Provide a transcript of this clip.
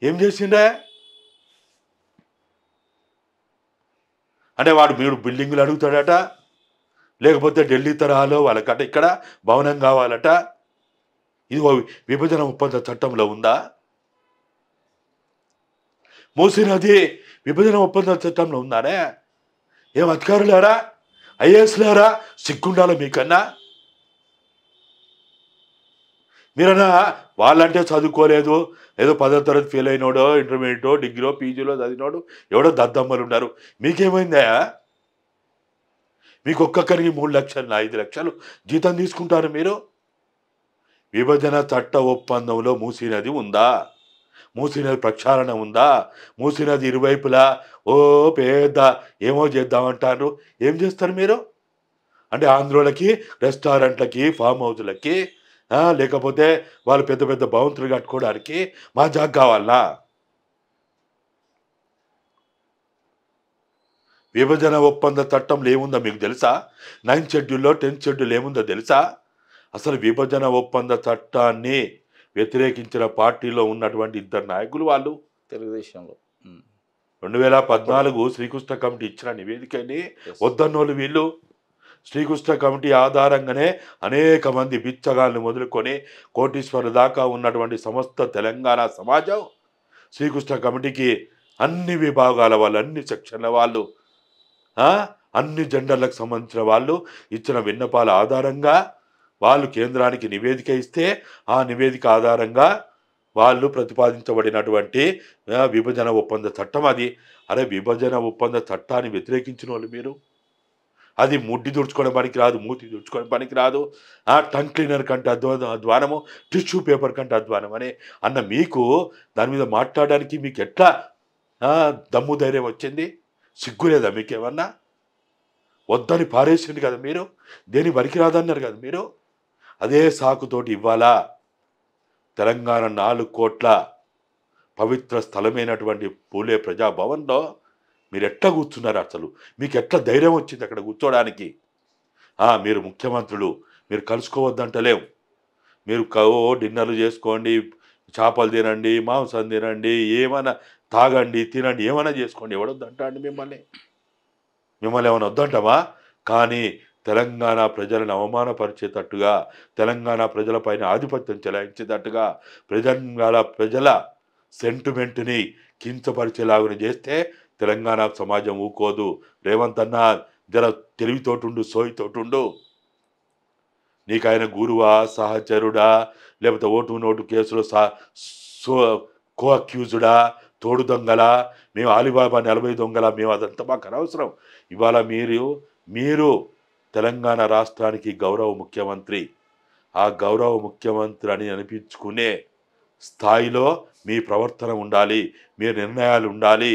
ఏం చేసిండే? అంటే వాడు మీరు బిల్డింగులు అడుగుతాడట, లేకపోతే ఢిల్లీ తరహాలో వాళ్ళకట ఇక్కడ భవనం కావాలట. ఇది విభజన ఒప్పంద చట్టంలో ఉందా? మూసీ నది విభజన ఒప్పంద చట్టంలో ఉందానే? ఏం అధికారులారా, ఐఏఎస్లారా సిగ్గుండాలి మీకన్నా? మీరన్నా వాళ్ళంటే చదువుకోలేదు, ఏదో 10వ తరగతి ఫెయిల్ అయినోడో, ఇంటర్మీడియటో, డిగ్రీలో, పీజీలో చదివినోడు ఎవడో దద్దమ్మలు ఉన్నారు. మీకేమైందా? మీకు ఒక్కొక్కరికి 3 లక్షలు 5 లక్షలు జీతం తీసుకుంటారు మీరు. విభజన చట్ట ఒప్పందంలో మూసీ నది ఉందా? మూసీ నది ప్రక్షాళన ఉందా? మూసీ నది ఇరువైపులా ఓ పెద్ద ఏమో చేద్దామంటారు. ఏం చేస్తారు మీరు? అంటే ఆంధ్రోలకి రెస్టారెంట్లకి, ఫామ్ హౌస్లకి, లేకపోతే వాళ్ళు పెద్ద పెద్ద భవంతులు కట్టుకోవడానికి మా జాగ కావాలా? విభజన ఒప్పంద చట్టంలో ఏముందో మీకు తెలుసా? 9th షెడ్యూల్లో 10th షెడ్యూల్ ఏముందో తెలుసా? అసలు విభజన ఒప్పంద చట్టాన్ని వ్యతిరేకించిన పార్టీలో ఉన్నటువంటి 2 నాయకులు వాళ్ళు. తెలుగుదేశంలో 2014 శ్రీకృష్ణ కమిటీ ఇచ్చిన నివేదికని వద్దన్నోళ్ళు వీళ్ళు. శ్రీకృష్ణ కమిటీ ఆధారంగానే అనేక మంది బిచ్చగాళ్ళు మొదలుకొని కోటీశ్వరుల దాకా ఉన్నటువంటి సమస్త తెలంగాణ సమాజం శ్రీకృష్ణ కమిటీకి అన్ని విభాగాల వాళ్ళు, అన్ని సెక్షన్ల వాళ్ళు, అన్ని జెండర్లకు సంబంధించిన వాళ్ళు ఇచ్చిన విన్నపాల ఆధారంగా వాళ్ళు కేంద్రానికి నివేదిక ఇస్తే ఆ నివేదిక ఆధారంగా వాళ్ళు ప్రతిపాదించబడినటువంటి విభజన ఒప్పంద చట్టం అది. అరే విభజన ఒప్పంద చట్టాన్ని వ్యతిరేకించిన వాళ్ళు మీరు. అది ముడ్డి తుడుచుకోవడం పనికి రాదు, మూతి తుడుచుకోవడం పనికి రాదు, టంగ్ క్లీనర్ కంటే అధ్వానము, టిష్యూ పేపర్ కంటే అధ్వానం అన్న మీకు దాని మీద మాట్లాడడానికి మీకు ఎట్లా దమ్ము ధైర్యం వచ్చింది? సిగ్గులేదా మీకేమన్నా? వద్దని పారేసింది కదా మీరు, దేని పనికి రాదన్నారు కదా మీరు. అదే సాకుతోటి ఇవ్వాలా తెలంగాణ 4 కోట్ల పవిత్ర స్థలమైనటువంటి పూలే ప్రజాభవన్లో మీరు ఎట్లా కూర్చున్నారు? అసలు మీకు ఎట్లా ధైర్యం వచ్చింది అక్కడ కూర్చోడానికి? మీరు ముఖ్యమంత్రులు, మీరు కలుసుకోవద్దంటలేం. మీరు డిన్నర్లు చేసుకోండి, చేపలు తినండి, మాంసం తినండి, ఏమైనా తాగండి, తినండి, ఏమైనా చేసుకోండి. ఎవడొద్దంటా అండి మిమ్మల్ని? మిమ్మల్ని ఏమైనా వద్దంటామా? కానీ తెలంగాణ ప్రజలను అవమానపరిచేటట్టుగా, తెలంగాణ ప్రజలపైన ఆధిపత్యం చెలాయించేటట్టుగా, తెలంగాణ ప్రజల సెంటిమెంట్ని కించపరిచేలాగా చేస్తే తెలంగాణ సమాజం ఊకోదు. రేవంత్ అన్న జర తెలివితోటుండు, సోయితోటుండు. నీకు ఆయన గురువా, సహచరుడా, లేకపోతే ఓటు నోటు కేసులో కో అక్యూజుడా, తోడు దొంగలా, మేము అలీబాబా 40 దొంగల, మేము అదంతా మాకు అనవసరం. ఇవాళ మీరు తెలంగాణ రాష్ట్రానికి గౌరవ ముఖ్యమంత్రి. ఆ గౌరవ ముఖ్యమంత్రి అని అనిపించుకునే స్థాయిలో మీ ప్రవర్తన ఉండాలి, మీ నిర్ణయాలు ఉండాలి.